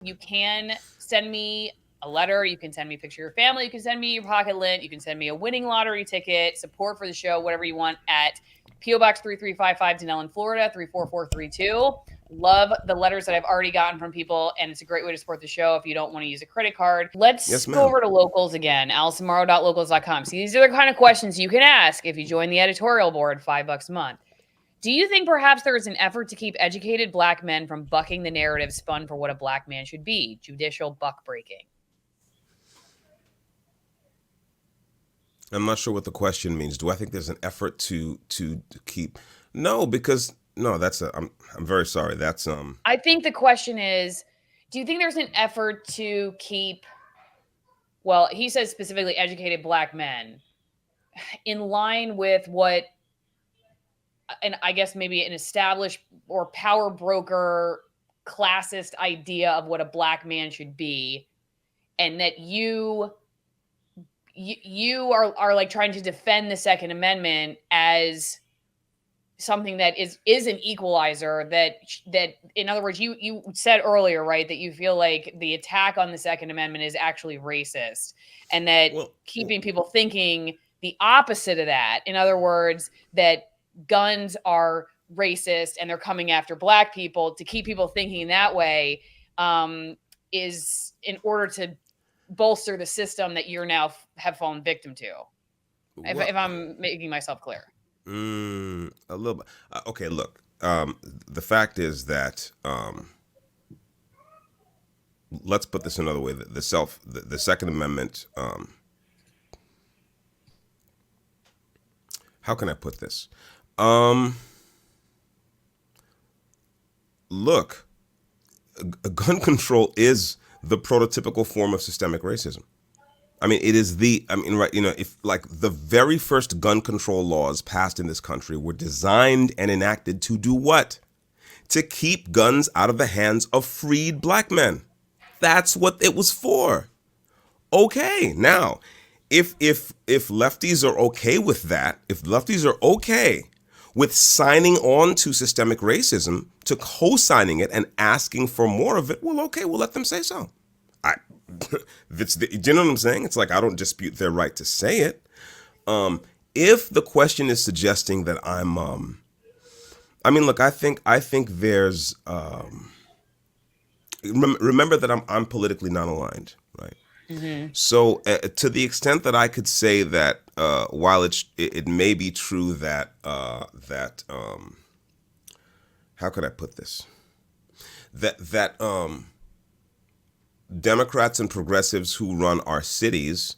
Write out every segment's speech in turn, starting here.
You can send me a letter. You can send me a picture of your family. You can send me your pocket lint. You can send me a winning lottery ticket, support for the show, whatever you want, at P.O. Box 3355, Denellen, Florida, 34432. Love the letters that I've already gotten from people, and it's a great way to support the show if you don't want to use a credit card. Let's Yes, go ma'am. over to locals again, AllisonMorrow.locals.com. See, these are the kind of questions you can ask if you join the editorial board, $5 a month. Do you think perhaps there is an effort to keep educated black men from bucking the narrative spun for what a black man should be? Judicial buck breaking. I'm not sure what the question means. Do I think there's an effort to keep? No, because no, that's a. I'm very sorry. That's I think the question is, do you think there's an effort to keep, well, he says specifically educated black men in line with what, and I guess maybe an established or power broker classist idea of what a black man should be, and that you are like trying to defend the Second Amendment as something that is an equalizer, that in other words, you said earlier, right, that you feel like the attack on the Second Amendment is actually racist, and that well. keeping people thinking the opposite of that, in other words, that guns are racist and they're coming after black people, to keep people thinking that way, is in order to bolster the system that you're now have fallen victim to. If Well, I'm making myself clear. a little bit. Okay, look. The fact is that let's put this another way. The Second Amendment. How can I put this? Um, Look, gun control is the prototypical form of systemic racism. I mean, it is the, I mean, right, if like the very first gun control laws passed in this country were designed and enacted to do what? To keep guns out of the hands of freed black men. That's what it was for. Okay, now, if lefties are okay with that, if lefties are okay with signing on to systemic racism, to co-signing it and asking for more of it, well, okay, we'll let them say so. I, do you know what I'm saying? It's like I don't dispute their right to say it. If the question is suggesting that I mean, look, I think there's remember that I'm politically non-aligned, right? Mm-hmm. So to the extent that I could say that while it may be true that how could I put this, that Democrats and progressives who run our cities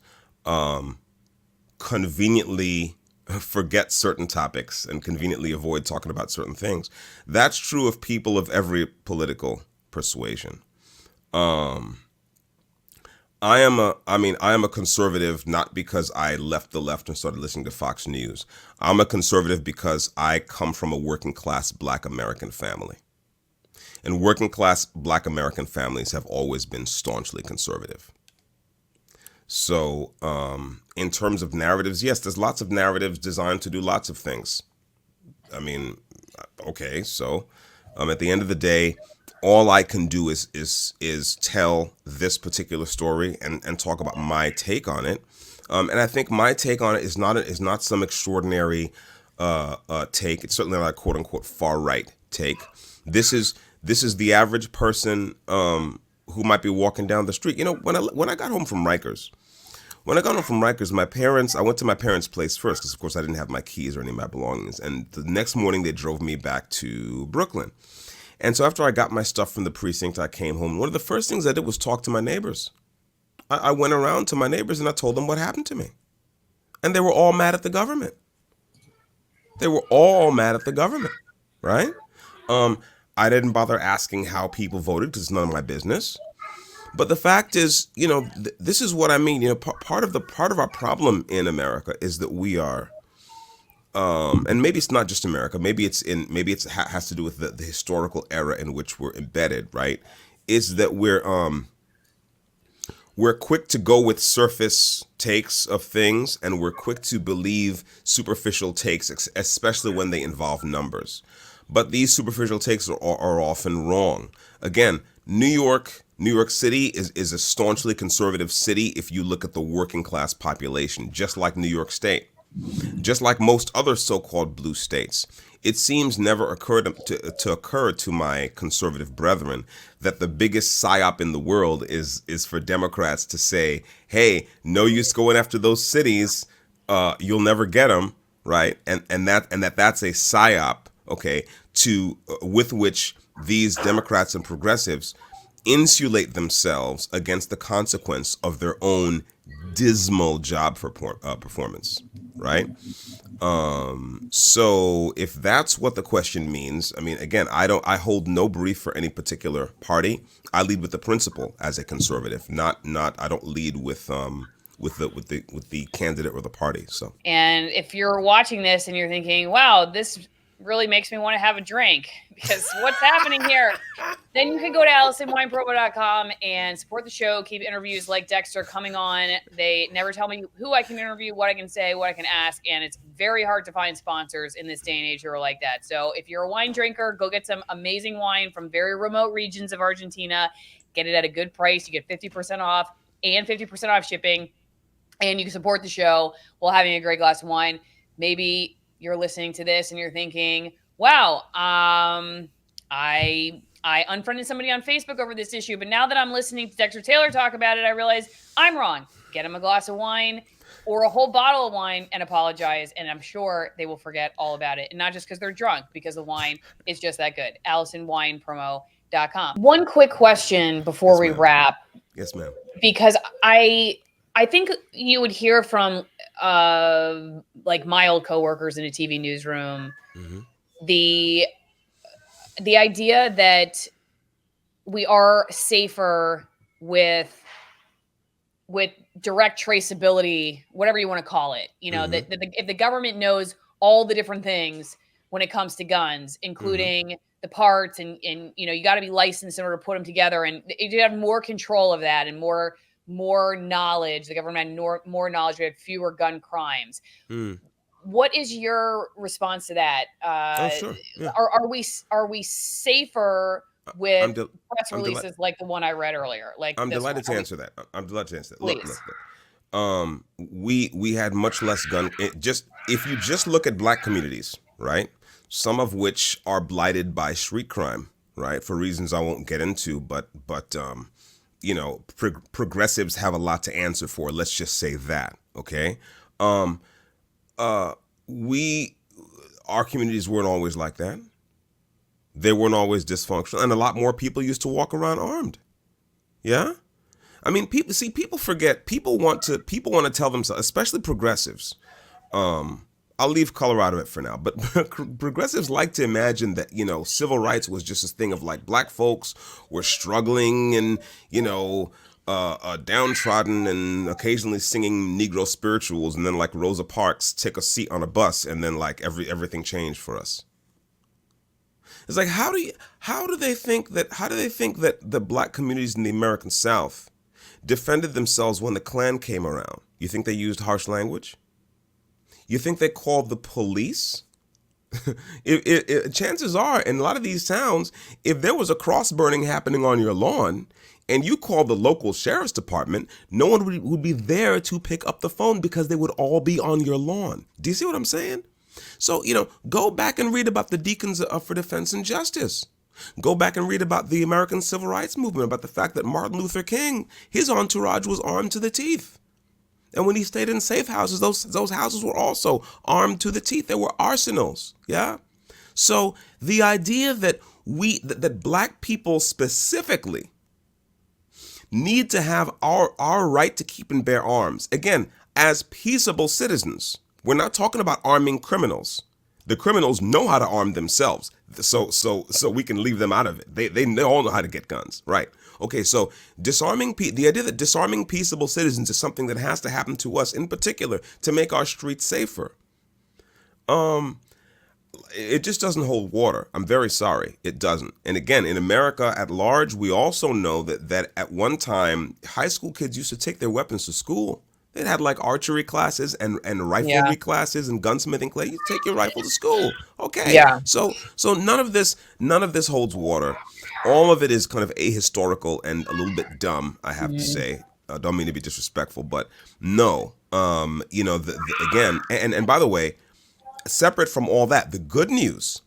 conveniently forget certain topics and conveniently avoid talking about certain things. That's true of people of every political persuasion. I am a conservative not because I left the left and started listening to Fox News. I'm a conservative because I come from a working class black American family. And working class black American families have always been staunchly conservative. So, in terms of narratives, yes, there's lots of narratives designed to do lots of things. I mean, okay, so at the end of the day, all I can do is tell this particular story and talk about my take on it. And I think my take on it is not some extraordinary take. It's certainly not a quote unquote far right take. This is the average person who might be walking down the street. You know, when I got home from Rikers, I went to my parents' place first because, of course, I didn't have my keys or any of my belongings. And the next morning, they drove me back to Brooklyn. And so after I got my stuff from the precinct, I came home. One of the first things I did was talk to my neighbors. I went around to my neighbors and I told them what happened to me. And they were all mad at the government. They were all mad at the government, right? I didn't bother asking how people voted because it's none of my business. But the fact is, this is what I mean. Part of our problem in America is that we are, and maybe it's not just America. Maybe it's has to do with the historical era in which we're embedded. Right? Is that we're quick to go with surface takes of things, and we're quick to believe superficial takes, especially when they involve numbers. But these superficial takes are often wrong. Again, New York New York City is a staunchly conservative city if you look at the working class population, just like New York State. Just like most other so-called blue states, it seems never occurred to occur to my conservative brethren that the biggest psyop in the world is for Democrats to say, "Hey, no use going after those cities. You'll never get them, right?" And that's a psyop, okay, to with which these Democrats and progressives insulate themselves against the consequence of their own dismal job performance, right? So if that's what the question means, I mean, again, I hold no brief for any particular party. I lead with the principle as a conservative, not I don't lead with the candidate or the party. So And if you're watching this and you're thinking, wow, this really makes me want to have a drink because what's happening here? Then you can go to AllisonWinePromo.com and support the show. Keep interviews like Dexter coming on. They never tell me who I can interview, what I can say, what I can ask. And it's very hard to find sponsors in this day and age who are like that. So if you're a wine drinker, go get some amazing wine from very remote regions of Argentina. Get it at a good price. You get 50% off and 50% off shipping. And you can support the show while having a great glass of wine. Maybe you're listening to this and you're thinking, wow, I unfriended somebody on Facebook over this issue, but now that I'm listening to Dexter Taylor talk about it, I realize I'm wrong. Get them a glass of wine or a whole bottle of wine and apologize, and I'm sure they will forget all about it. And not just because they're drunk, because the wine is just that good. AllisonWinePromo.com. One quick question before yes, we ma'am. wrap, Yes, ma'am. because I think you would hear from like my old coworkers in a TV newsroom Mm-hmm. the idea that we are safer with direct traceability, whatever you want to call it. You know, Mm-hmm. that if the government knows all the different things when it comes to guns, Mm-hmm. including the parts and you know, you got to be licensed in order to put them together, and you have more control of that and more knowledge. The government had more knowledge. We had fewer gun crimes. Mm. What is your response to that? Oh, sure. Yeah. Are we safer with I'm del- press I'm delighted. releases like the one I read earlier, like I'm this one? delighted to answer that. I'm delighted to answer that. Look, Please. look, look. We had much less gun. Just if you just look at black communities, right? Some of which are blighted by street crime, right? For reasons I won't get into, but you know, progressives have a lot to answer for. Let's just say that, okay? Um, we our communities weren't always like that. They weren't always dysfunctional, and a lot more people used to walk around armed. Yeah. I mean, people forget. People want to tell themselves, especially progressives. I'll leave color out of it for now, but progressives like to imagine that, you know, civil rights was just this thing of like black folks were struggling and, you know, downtrodden and occasionally singing Negro spirituals, and then like Rosa Parks take a seat on a bus, and then like everything changed for us. It's like how do they think that the black communities in the American South defended themselves when the Klan came around? You think they used harsh language? You think they called the police? Chances are, in a lot of these towns, if there was a cross burning happening on your lawn and you called the local sheriff's department, no one would be there to pick up the phone because they would all be on your lawn. Do you see what I'm saying? So, you know, go back and read about the Deacons for Defense and Justice. Go back and read about the American Civil Rights Movement, about the fact that Martin Luther King, his entourage was armed to the teeth. And when he stayed in safe houses, those houses were also armed to the teeth. There were arsenals. Yeah. So the idea that that black people specifically need to have our right to keep and bear arms, again, as peaceable citizens. We're not talking about arming criminals. The criminals know how to arm themselves, so we can leave them out of it. They all know how to get guns, right? Okay, so the idea that disarming peaceable citizens is something that has to happen to us in particular to make our streets safer. It just doesn't hold water. I'm very sorry, it doesn't. And again, in America at large, we also know that at one time, high school kids used to take their weapons to school. They had like archery classes and Yeah. riflery classes and gunsmithing classes. You take your rifle to school. Okay. Yeah. So none of this holds water. All of it is kind of ahistorical and a little bit dumb, I have to Mhm. say. Don't mean to be disrespectful, but no. Again, and by the way, separate from all that, the good news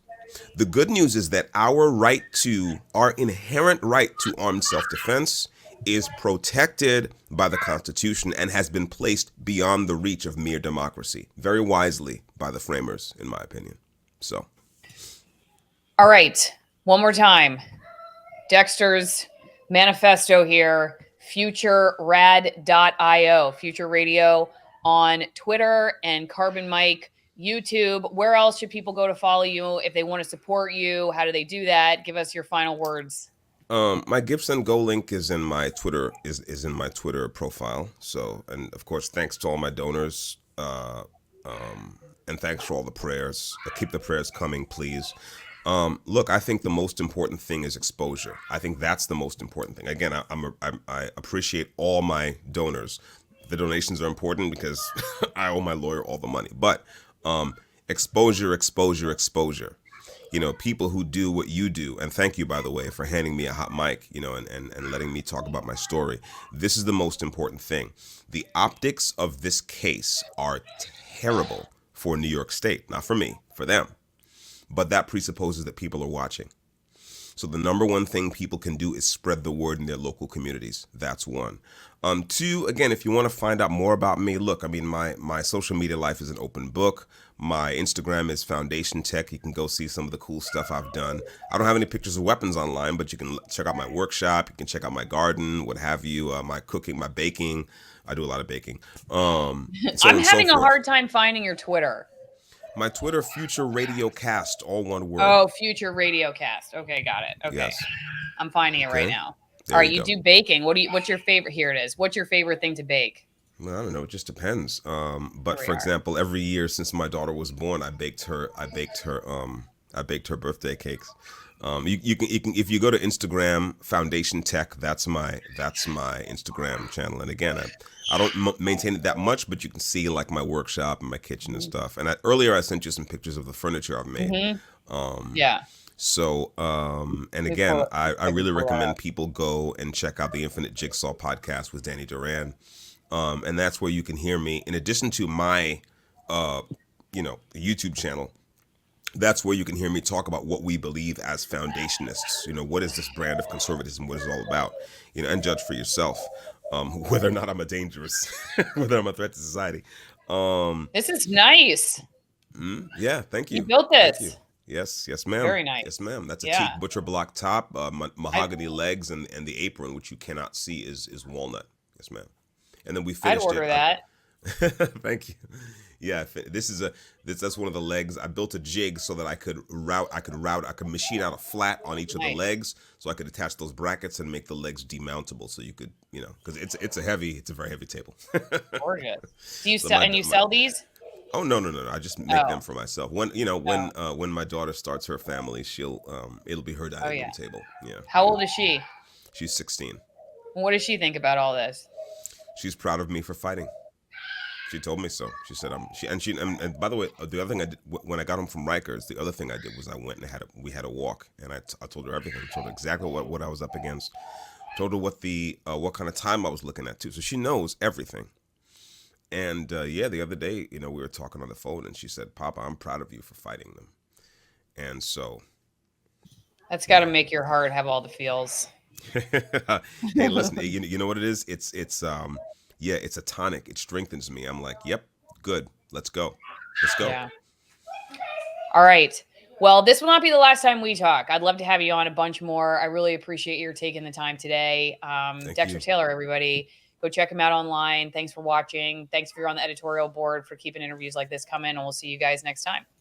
is that our inherent right to armed self-defense is protected by the Constitution and has been placed beyond the reach of mere democracy, very wisely by the framers, in my opinion. So, All right. One more time. Dexter's manifesto here, futurerad.io, Future Radio on Twitter and Carbon Mike YouTube. Where else should people go to follow you if they want to support you? How do they do that? Give us your final words. my Gifts and Go link is in my Twitter in my Twitter profile. So, and of course, thanks to all my donors, and thanks for all the prayers. Keep the prayers coming, please. Look, I think the most important thing is exposure. I think that's the most important thing. Again, I appreciate all my donors. The donations are important because I owe my lawyer all the money. But exposure, exposure, exposure. People who do what you do, and thank you, by the way, for handing me a hot mic, and letting me talk about my story. This is the most important thing. The optics of this case are terrible for New York State, not for me, for them. But that presupposes that people are watching. So the number one thing people can do is spread the word in their local communities. That's one. Two, again, if you want to find out more about me, look, I mean, my social media life is an open book. My Instagram is Foundation Tech. You can go see some of the cool stuff I've done. I don't have any pictures of weapons online, but you can check out my workshop. You can check out my garden, what have you, my cooking, my baking. I do a lot of baking. So on I'm and so having a forth. hard time finding your Twitter. My Twitter, Future Radio Cast, all one word. Oh, Future Radio Cast. Okay, got it. Okay. Yes. I'm finding it right Okay. now. All There right, you you go. do baking. What's your favorite? Here it is. What's your favorite thing to bake? Well, I don't know. It just depends. Here But we for are. example, every year since my daughter was born, I baked her birthday cakes. You can if you go to Instagram Foundation Tech, that's my Instagram channel. And again, I don't maintain it that much, but you can see like my workshop and my kitchen and stuff. And earlier I sent you some pictures of the furniture I've made. Mm-hmm. Yeah. So, and Let me pull again, it. I I can really pull that recommend up. people go and check out the Infinite Jigsaw podcast with Danny Duran. And that's where you can hear me. In addition to my, YouTube channel, that's where you can hear me talk about what we believe as foundationists. What is this brand of conservatism? What is it all about? And judge for yourself whether or not I'm a dangerous, whether I'm a threat to society. Um, This is nice. yeah, thank You you, built thank you. this. Yes, yes, ma'am. Very nice. Yes, ma'am. That's a Yeah. teak butcher block top, I mahogany legs, and the apron, which you cannot see, is walnut. Yes, ma'am. And then we I'd finished it. order that. Thank you. Yeah, that's one of the legs. I built a jig so that I could machine out a flat on each of the Nice. legs, so I could attach those brackets and make the legs demountable. So you could, because it's a very heavy table. Gorgeous. Do you So sell and you sell these? oh, no, I just make them Oh. for myself. Oh. When my daughter starts her family, it'll be her Oh dining room yeah. table. Yeah, How old is she? she's 16. What does she think about all this? She's proud of me for fighting. She told me so. She said, and by the way, the other thing I did when I got home from Rikers, the other thing I did was I went and we had a walk, and I told her everything. I told her exactly what I was up against. Told her what kind of time I was looking at too. So she knows everything. And yeah, the other day, we were talking on the phone, and she said, "Papa, I'm proud of you for fighting them." And so, That's got to yeah. make your heart have all the feels. Hey, listen, you know what it is? Yeah, it's a tonic. It strengthens me. I'm like, yep, good. Let's go. Let's go. Yeah. All right. Well, this will not be the last time we talk. I'd love to have you on a bunch more. I really appreciate your taking the time today. Thank Dexter you. Taylor, everybody, go check him out online. Thanks for watching. Thanks for you're on the editorial board for keeping interviews like this coming, and we'll see you guys next time.